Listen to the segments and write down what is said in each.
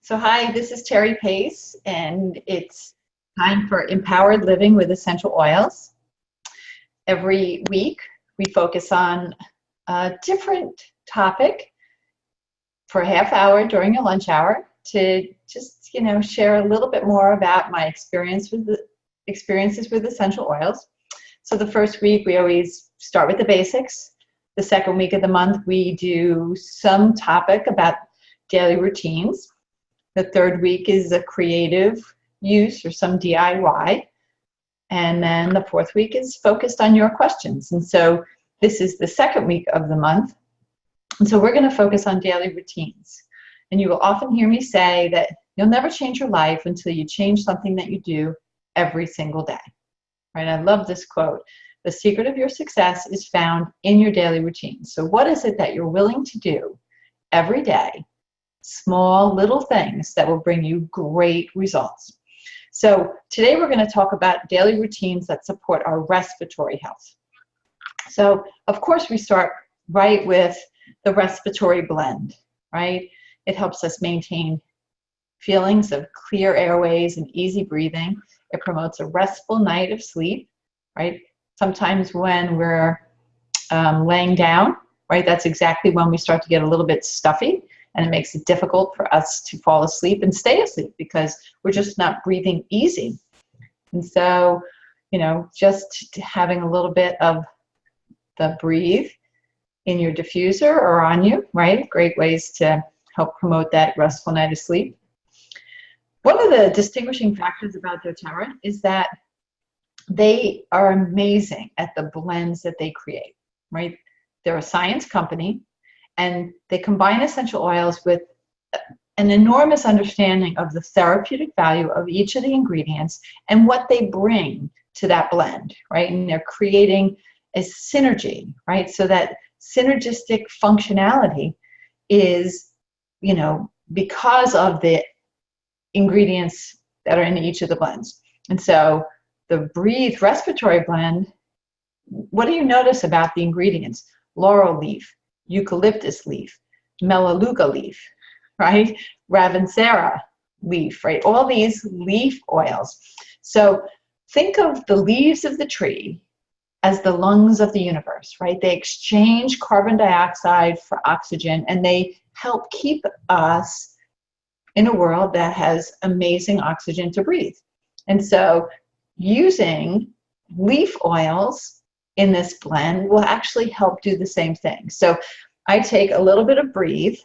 So hi, this is Terri Pace, and it's time for Empowered Living with Essential Oils. Every week, we focus on a different topic for a half hour during a lunch hour to just, share a little bit more about my experiences with essential oils. So the first week, we always start with the basics. The second week of the month, we do some topic about daily routines. The third week is a creative use or some DIY. And then the fourth week is focused on your questions. And so this is the second week of the month. And so we're going to focus on daily routines. And you will often hear me say that you'll never change your life until you change something that you do every single day. Right? I love this quote. The secret of your success is found in your daily routines. So what is it that you're willing to do every day? Small little things that will bring you great results. So today we're going to talk about daily routines that support our respiratory health. So of course we start right with the respiratory blend, right? It helps us maintain feelings of clear airways and easy breathing. It promotes a restful night of sleep, right? Sometimes when we're laying down, right, that's exactly when we start to get a little bit stuffy. And it makes it difficult for us to fall asleep and stay asleep because we're just not breathing easy. And so, just having a little bit of the breathe in your diffuser or on you, right? Great ways to help promote that restful night of sleep. One of the distinguishing factors about doTERRA is that they are amazing at the blends that they create, right? They're a science company. And they combine essential oils with an enormous understanding of the therapeutic value of each of the ingredients and what they bring to that blend, right? And they're creating a synergy, right? So that synergistic functionality is, because of the ingredients that are in each of the blends. And so the Breathe Respiratory Blend, what do you notice about the ingredients? Laurel leaf, eucalyptus leaf, melaleuca leaf, right? Ravensara leaf, right? All these leaf oils. So think of the leaves of the tree as the lungs of the universe, right? They exchange carbon dioxide for oxygen, and they help keep us in a world that has amazing oxygen to breathe. And so using leaf oils in this blend will actually help do the same thing. So I take a little bit of Breathe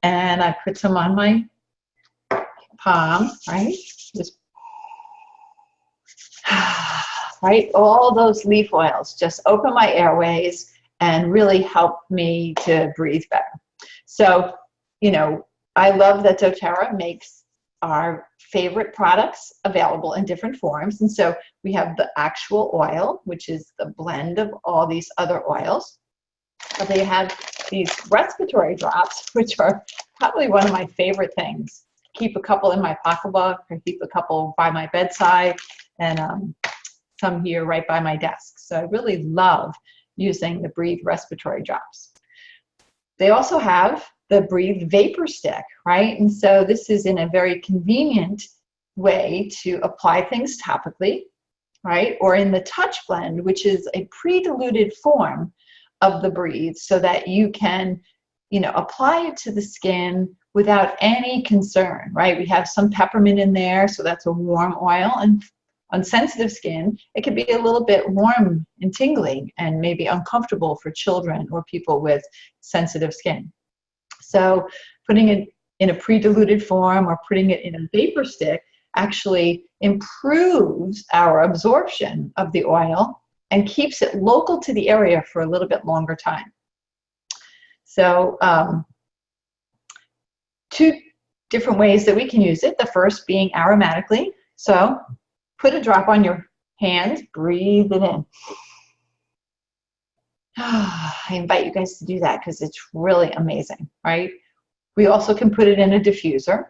and I put some on my palm, right? Just, right? All those leaf oils just open my airways and really help me to breathe better. So, I love that doTERRA makes our favorite products available in different forms. And so we have the actual oil, which is the blend of all these other oils. But they have these respiratory drops, which are probably one of my favorite things. Keep a couple in my pocketbook, or keep a couple by my bedside, and some here right by my desk. So I really love using the Breathe Respiratory drops. They also have the Breathe Vapor Stick, right? And so this is in a very convenient way to apply things topically, right? Or in the Touch Blend, which is a pre-diluted form of the Breathe, so that you can, apply it to the skin without any concern, right? We have some peppermint in there, so that's a warm oil. And on sensitive skin, it can be a little bit warm and tingling and maybe uncomfortable for children or people with sensitive skin. So putting it in a pre-diluted form or putting it in a vapor stick actually improves our absorption of the oil and keeps it local to the area for a little bit longer time. So two different ways that we can use it. The first being aromatically. So put a drop on your hand, breathe it in. I invite you guys to do that because it's really amazing, right? We also can put it in a diffuser.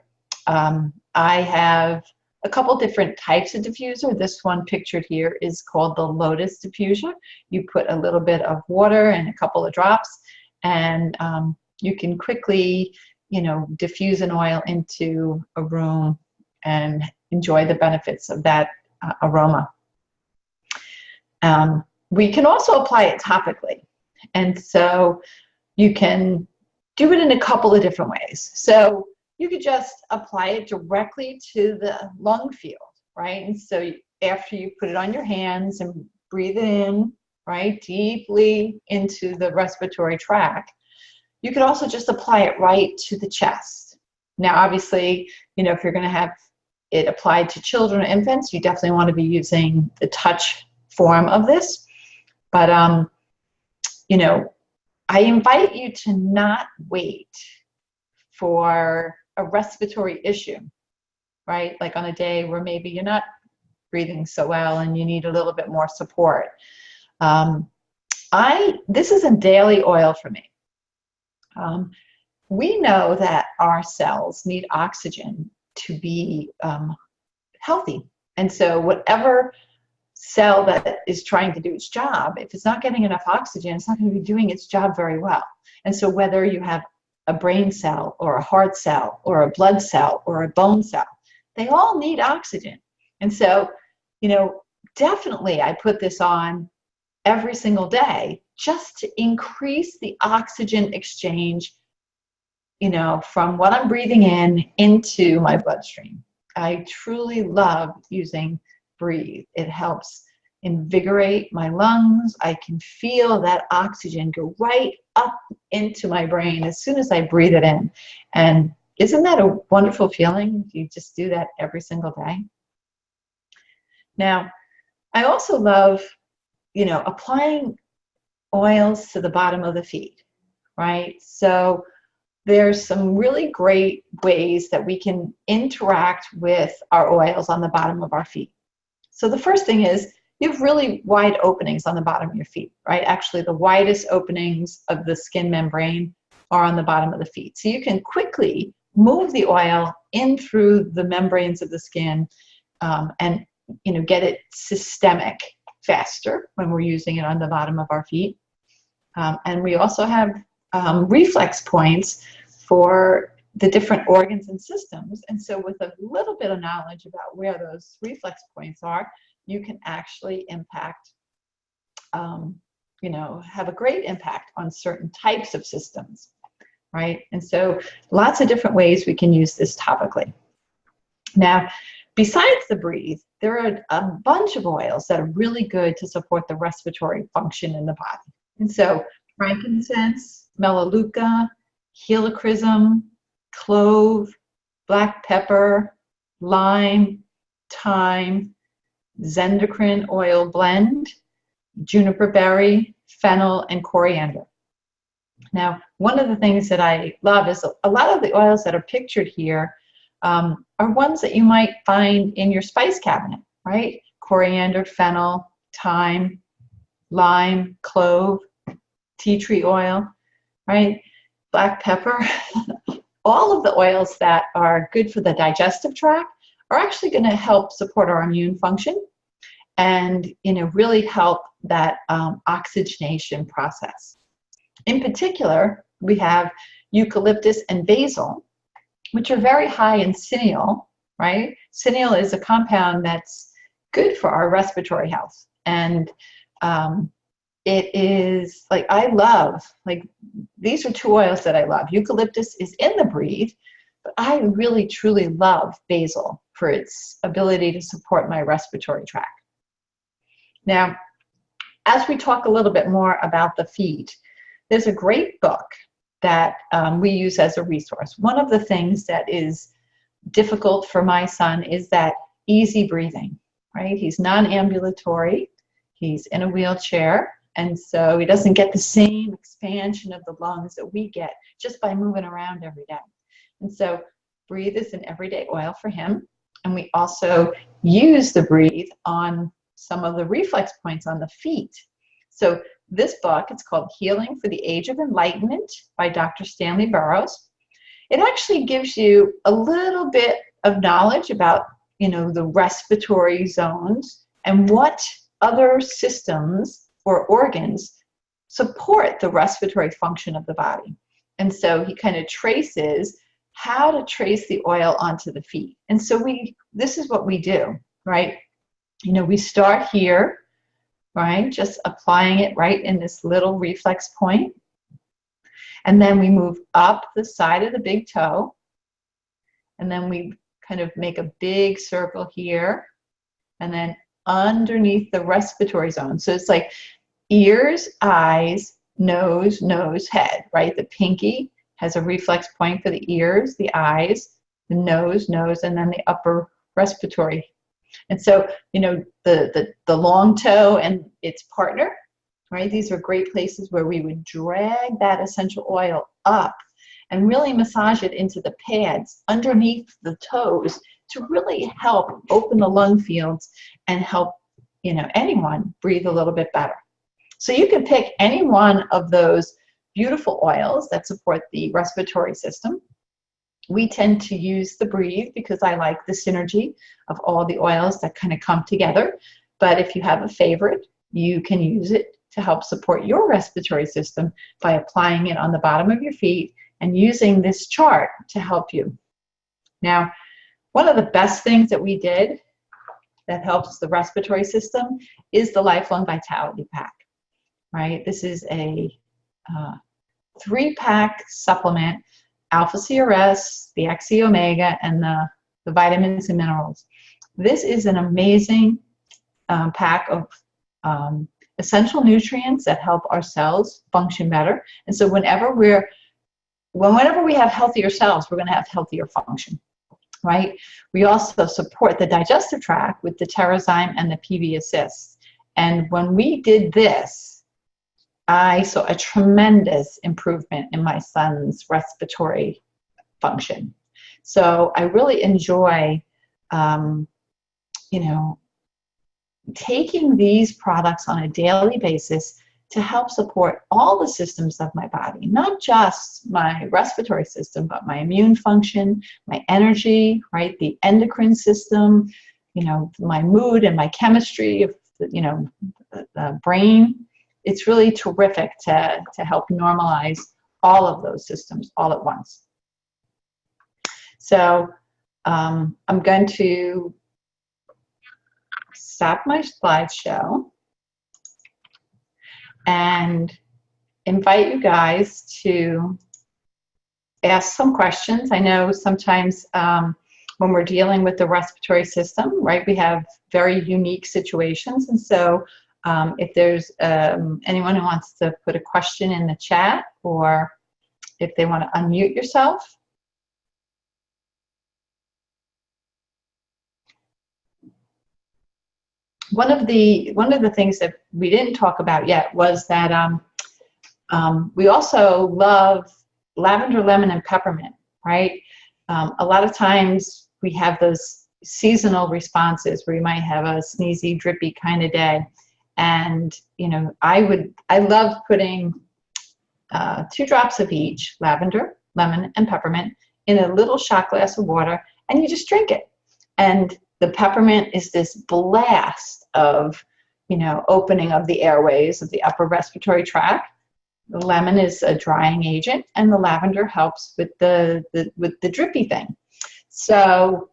I have a couple different types of diffuser. This one pictured here is called the Lotus diffuser. You put a little bit of water and a couple of drops, and you can quickly diffuse an oil into a room and enjoy the benefits of that aroma. We can also apply it topically. And so you can do it in a couple of different ways. So you could just apply it directly to the lung field, right? And so after you put it on your hands and breathe it in, right, deeply into the respiratory tract, you could also just apply it right to the chest. Now, obviously, if you're going to have it applied to children or infants, you definitely want to be using the touch form of this. But, I invite you to not wait for a respiratory issue, right? Like on a day where maybe you're not breathing so well and you need a little bit more support. This is a daily oil for me. We know that our cells need oxygen to be healthy. And so whatever cell that is trying to do its job, if it's not getting enough oxygen, it's not going to be doing its job very well. And so whether you have a brain cell or a heart cell or a blood cell or a bone cell, they all need oxygen. And so, definitely I put this on every single day just to increase the oxygen exchange, from what I'm breathing in into my bloodstream. I truly love using Breathe. It helps invigorate my lungs. I can feel that oxygen go right up into my brain as soon as I breathe it in. And isn't that a wonderful feeling if you just do that every single day? Now, I also love, applying oils to the bottom of the feet, right? So there's some really great ways that we can interact with our oils on the bottom of our feet. So the first thing is you have really wide openings on the bottom of your feet, right? Actually, the widest openings of the skin membrane are on the bottom of the feet. So you can quickly move the oil in through the membranes of the skin and get it systemic faster when we're using it on the bottom of our feet. And we also have reflex points for the different organs and systems. And so with a little bit of knowledge about where those reflex points are, you can actually impact, have a great impact on certain types of systems, right? And so lots of different ways we can use this topically. Now, besides the Breathe, there are a bunch of oils that are really good to support the respiratory function in the body. And so frankincense, melaleuca, helichrysum, clove, black pepper, lime, thyme, zendocrine oil blend, juniper berry, fennel, and coriander. Now, one of the things that I love is a lot of the oils that are pictured here are ones that you might find in your spice cabinet, right? Coriander, fennel, thyme, lime, clove, tea tree oil, right? Black pepper. All of the oils that are good for the digestive tract are actually going to help support our immune function and really help that oxygenation process. In particular, we have eucalyptus and basil, which are very high in cineol, right? Cineol is a compound that's good for our respiratory health. And it is these are two oils that I love. Eucalyptus is in the Breathe, but I really truly love basil for its ability to support my respiratory tract. Now, as we talk a little bit more about the feet, there's a great book that we use as a resource. One of the things that is difficult for my son is that easy breathing, right? He's non-ambulatory, he's in a wheelchair, and so he doesn't get the same expansion of the lungs that we get just by moving around every day. And so Breathe is an everyday oil for him. And we also use the Breathe on some of the reflex points on the feet. So this book, it's called Healing for the Age of Enlightenment by Dr. Stanley Burroughs. It actually gives you a little bit of knowledge about, the respiratory zones and what other systems or organs support the respiratory function of the body. And so he kind of traces how to trace the oil onto the feet. And so this is what we do, right? You know, we start here, right? Just applying it right in this little reflex point. And then we move up the side of the big toe. And then we kind of make a big circle here. And then underneath the respiratory zone. So it's like ears, eyes, nose, nose, head, right? The pinky has a reflex point for the ears, the eyes, the nose, and then the upper respiratory. And so, you know, the long toe and its partner, right? These are great places where we would drag that essential oil up and really massage it into the pads underneath the toes to really help open the lung fields and help, you know, anyone breathe a little bit better. So you can pick any one of those beautiful oils that support the respiratory system. We tend to use the Breathe because I like the synergy of all the oils that kind of come together. But if you have a favorite, you can use it to help support your respiratory system by applying it on the bottom of your feet and using this chart to help you. Now, one of the best things that we did that helps the respiratory system is the Lifelong Vitality Pack, right? This is a 3-pack supplement, Alpha CRS, the XE Omega, and the vitamins and minerals. This is an amazing pack of essential nutrients that help our cells function better. And so whenever we have healthier cells, we're going to have healthier function, right? We also support the digestive tract with the Terrazyme and the PV Assist. And when we did this, I saw a tremendous improvement in my son's respiratory function. So I really enjoy, you know, taking these products on a daily basis to help support all the systems of my body, not just my respiratory system, but my immune function, my energy, right? The endocrine system, you know, my mood and my chemistry of, you know, the brain. It's really terrific to help normalize all of those systems all at once. So I'm going to stop my slideshow and invite you guys to ask some questions. I know sometimes when we're dealing with the respiratory system, right, we have very unique situations. And so if there's anyone who wants to put a question in the chat, or if they want to unmute yourself. One of the things that we didn't talk about yet was that we also love lavender, lemon, and peppermint, right? A lot of times we have those seasonal responses where you might have a sneezy, drippy kind of day. And, you know, I love putting 2 drops of each, lavender, lemon, and peppermint, in a little shot glass of water, and you just drink it. And the peppermint is this blast of, you know, opening of the airways of the upper respiratory tract. The lemon is a drying agent, and the lavender helps with the drippy thing. So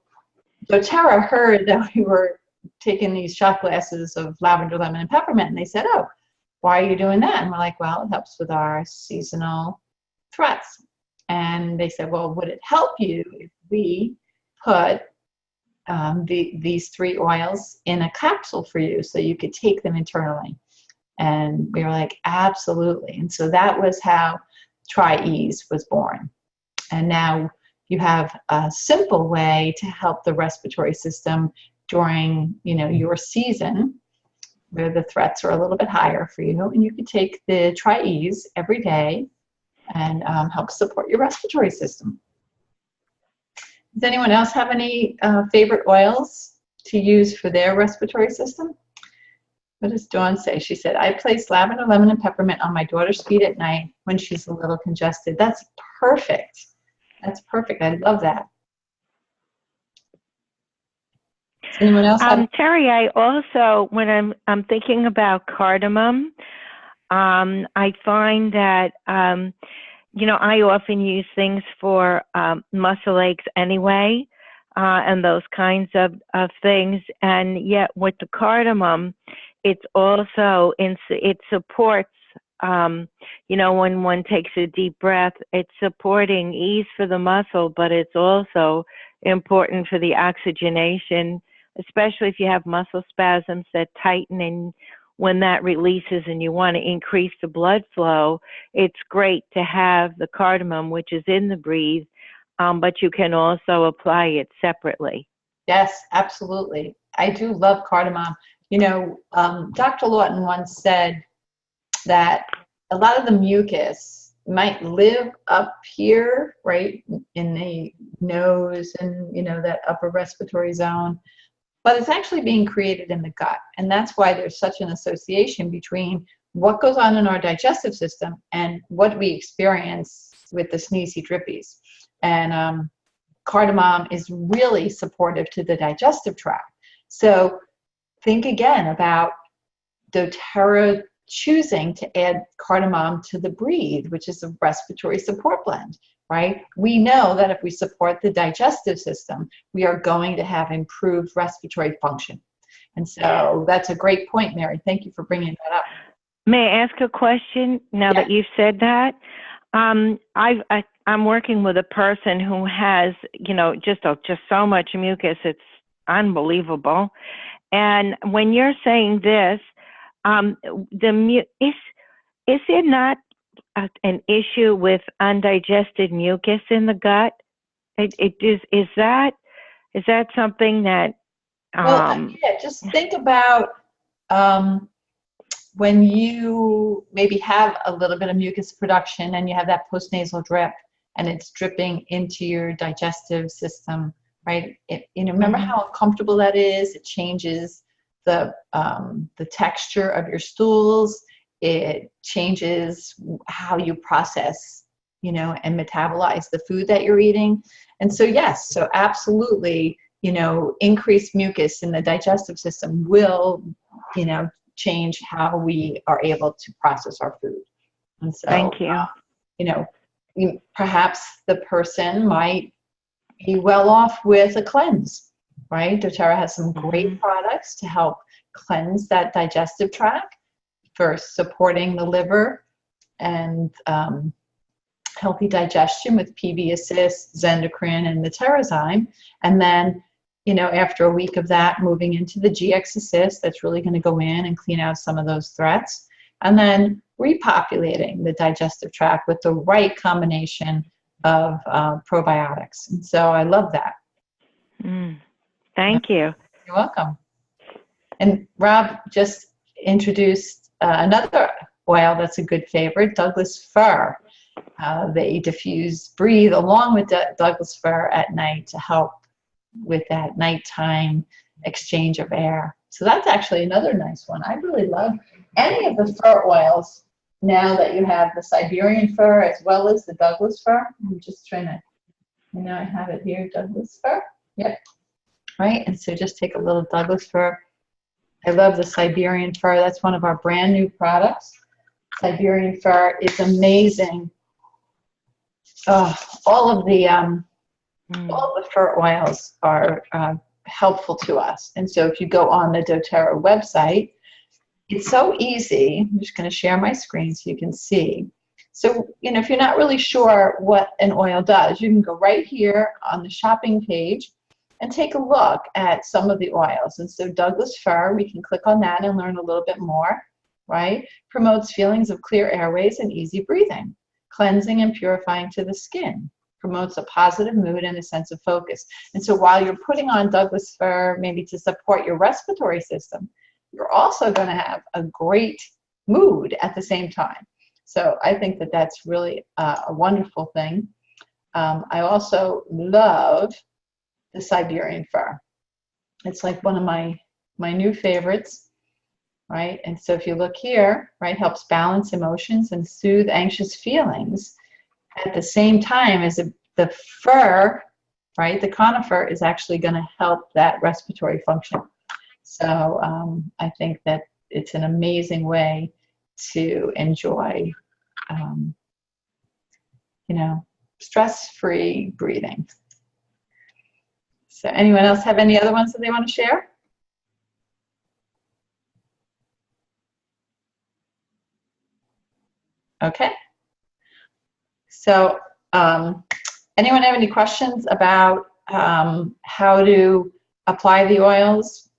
doTERRA heard that we were taking these shot glasses of lavender, lemon, and peppermint, and they said, "Oh, why are you doing that?" And we're like, "Well, it helps with our seasonal threats." And they said, "Well, would it help you if we put these 3 oils in a capsule for you so you could take them internally?" And we were like, "Absolutely." And so that was how Tri-Ease was born. And now you have a simple way to help the respiratory system during, you know, your season where the threats are a little bit higher for you, and you can take the Tri-Ease every day and help support your respiratory system. Does anyone else have any favorite oils to use for their respiratory system? What does Dawn say? She said, "I place lavender, lemon, and peppermint on my daughter's feet at night when she's a little congested." That's perfect. That's perfect. I love that. Does anyone else have? Terry, I also, when I'm thinking about cardamom, I find that I often use things for muscle aches anyway, and those kinds of things. And yet with the cardamom, it's also, it supports, when one takes a deep breath, it's supporting ease for the muscle, but it's also important for the oxygenation, especially if you have muscle spasms that tighten, and when that releases and you want to increase the blood flow, it's great to have the cardamom, which is in the breathe, but you can also apply it separately. Yes, absolutely. I do love cardamom. Dr. Lawton once said that a lot of the mucus might live up here, right, in the nose and, that upper respiratory zone, but it's actually being created in the gut. And that's why there's such an association between what goes on in our digestive system and what we experience with the sneezy drippies. And cardamom is really supportive to the digestive tract. So think again about doTERRA choosing to add cardamom to the breathe, which is a respiratory support blend, right? We know that if we support the digestive system, we are going to have improved respiratory function. And so that's a great point, Mary. Thank you for bringing that up. May I ask a question now that you've said that? I'm working with a person who has, just so much mucus. It's unbelievable. And when you're saying this, is it not an issue with undigested mucus in the gut? Is that something that? Just think about when you maybe have a little bit of mucus production and you have that postnasal drip and it's dripping into your digestive system, right? Remember how uncomfortable that is? It changes the texture of your stools. It changes how you process, and metabolize the food that you're eating. And so, yes, so absolutely, increased mucus in the digestive system will, change how we are able to process our food. And so, thank you. Perhaps the person might be well off with a cleanse, right? doTERRA has some great products to help cleanse that digestive tract for supporting the liver and healthy digestion with PB Assist, Zendocrine, and the Terrazyme. And then, after a week of that, moving into the GX Assist, that's really going to go in and clean out some of those threats. And then repopulating the digestive tract with the right combination of probiotics. And so I love that. Thank you. You're welcome. And Rob just introduced another oil that's a good favorite, Douglas fir. They diffuse breathe along with Douglas fir at night to help with that nighttime exchange of air. So that's actually another nice one. I really love any of the fir oils now that you have the Siberian fir as well as the Douglas fir. I'm just trying to, I have it here, Douglas fir. Yep. Right, and so just take a little Douglas fir. I love the Siberian fir. That's one of our brand new products. Siberian fir is amazing. All of the fir oils are helpful to us. And so if you go on the doTERRA website, it's so easy. I'm just going to share my screen so you can see. So, if you're not really sure what an oil does, you can go right here on the shopping page and take a look at some of the oils. And so Douglas fir, we can click on that and learn a little bit more, right? Promotes feelings of clear airways and easy breathing, cleansing and purifying to the skin, promotes a positive mood and a sense of focus. And so while you're putting on Douglas fir, maybe to support your respiratory system, you're also going to have a great mood at the same time. So I think that that's really a wonderful thing. I also love the Siberian fir. It's like one of my new favorites, right? And so if you look here, right, helps balance emotions and soothe anxious feelings. At the same time as the fir, right, the conifer is actually going to help that respiratory function. So I think that it's an amazing way to enjoy stress-free breathing. So anyone else have any other ones that they want to share? Okay. So anyone have any questions about how to apply the oils,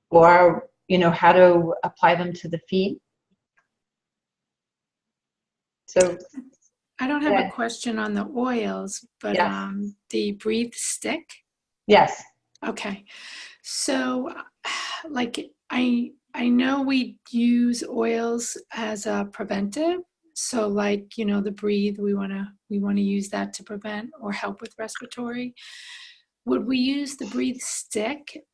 or how to apply them to the feet? So I don't have a question on the oils, but yes. The breathe stick. Yes. Okay. So like I know we use oils as a preventive. So like, the breathe, we want to use that to prevent or help with respiratory. Would we use the breathe stick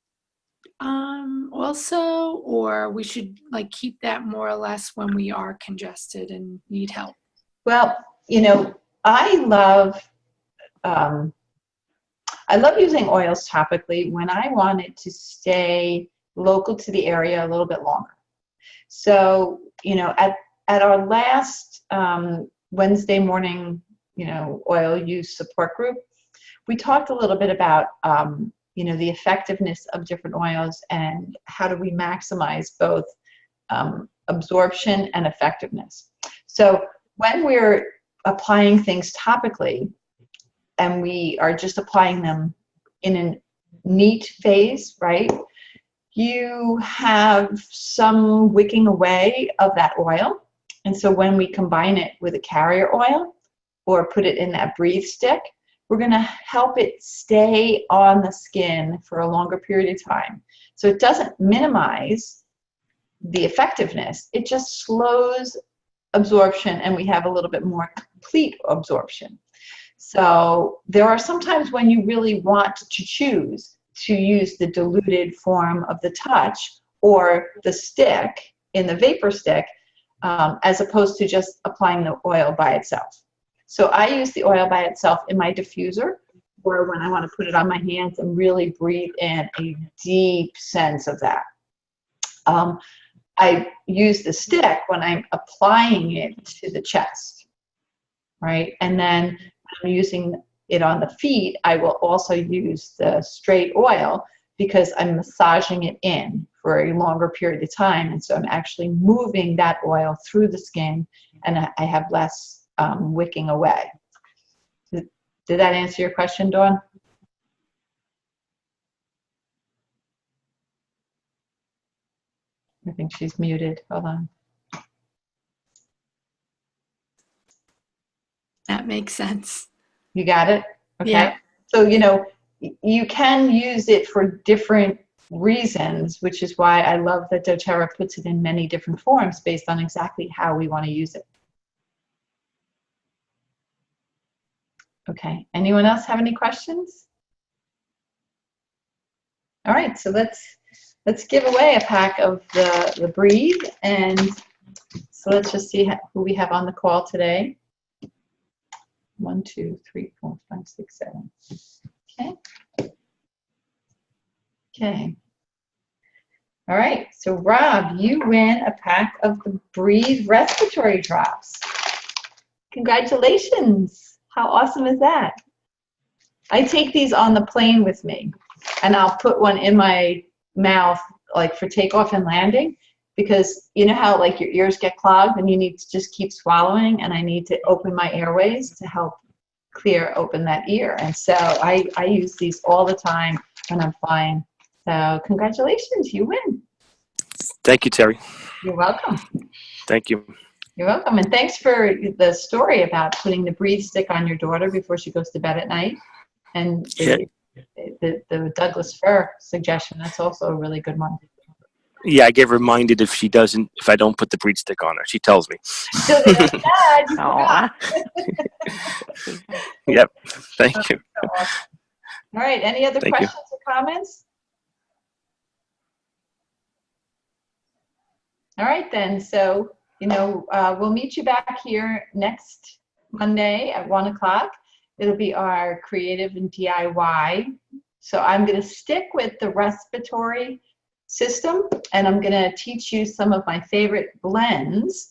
also, or we should like keep that more or less when we are congested and need help? Well, I love using oils topically when I want it to stay local to the area a little bit longer. So, at our last Wednesday morning, oil use support group, we talked a little bit about, the effectiveness of different oils and how do we maximize both absorption and effectiveness. So when we're applying things topically and we are just applying them in a neat phase, right? You have some wicking away of that oil. And so when we combine it with a carrier oil or put it in that breathe stick, we're going to help it stay on the skin for a longer period of time. So it doesn't minimize the effectiveness. It just slows absorption, and we have a little bit more complete absorption. So there are some times when you really want to choose to use the diluted form of the touch or the stick in the vapor stick, as opposed to just applying the oil by itself. So I use the oil by itself in my diffuser, or when I want to put it on my hands and really breathe in a deep sense of that. I use the stick when I'm applying it to the chest, right? And then when I'm using it on the feet, I will also use the straight oil because I'm massaging it in for a longer period of time. And so I'm actually moving that oil through the skin, and I have less wicking away. Did that answer your question, Dawn? I think she's muted. Hold on. That makes sense. You got it? Okay. Yeah. So, you can use it for different reasons, which is why I love that doTERRA puts it in many different forms based on exactly how we want to use it. Okay. Anyone else have any questions? All right. So let's give away a pack of the Breathe, and so let's just see who we have on the call today. 1, 2, 3, 4, 5, 6, 7. Okay. Okay. All right. So Rob, you win a pack of the Breathe respiratory drops. Congratulations. How awesome is that? I take these on the plane with me, and I'll put one in my mouth like for takeoff and landing, because you know how like your ears get clogged and you need to just keep swallowing, and I need to open my airways to help clear open that ear. And so I use these all the time when I'm flying. So congratulations, you win. Thank you, Terry. You're welcome. Thank you. You're welcome. And thanks for the story about putting the breathe stick on your daughter before she goes to bed at night. And the Douglas fir suggestion, that's also a really good one. Yeah, I get reminded if I don't put the breed stick on her. She tells me. So they don't bad, you forgot. Yep. Thank you. So awesome. All right. Any other questions or comments? All right, then. So, we'll meet you back here next Monday at 1 o'clock. It'll be our creative and DIY. So I'm going to stick with the respiratory system, and I'm going to teach you some of my favorite blends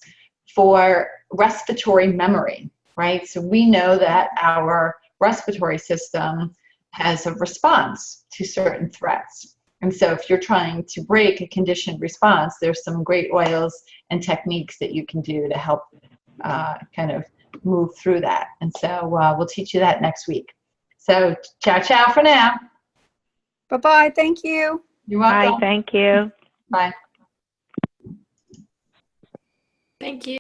for respiratory memory. right? So we know that our respiratory system has a response to certain threats. And so if you're trying to break a conditioned response, there's some great oils and techniques that you can do to help kind of move through that. And so we'll teach you that next week. So ciao, ciao for now. Bye-bye. Thank you. You're Hi, welcome. thank you. Bye. Thank you.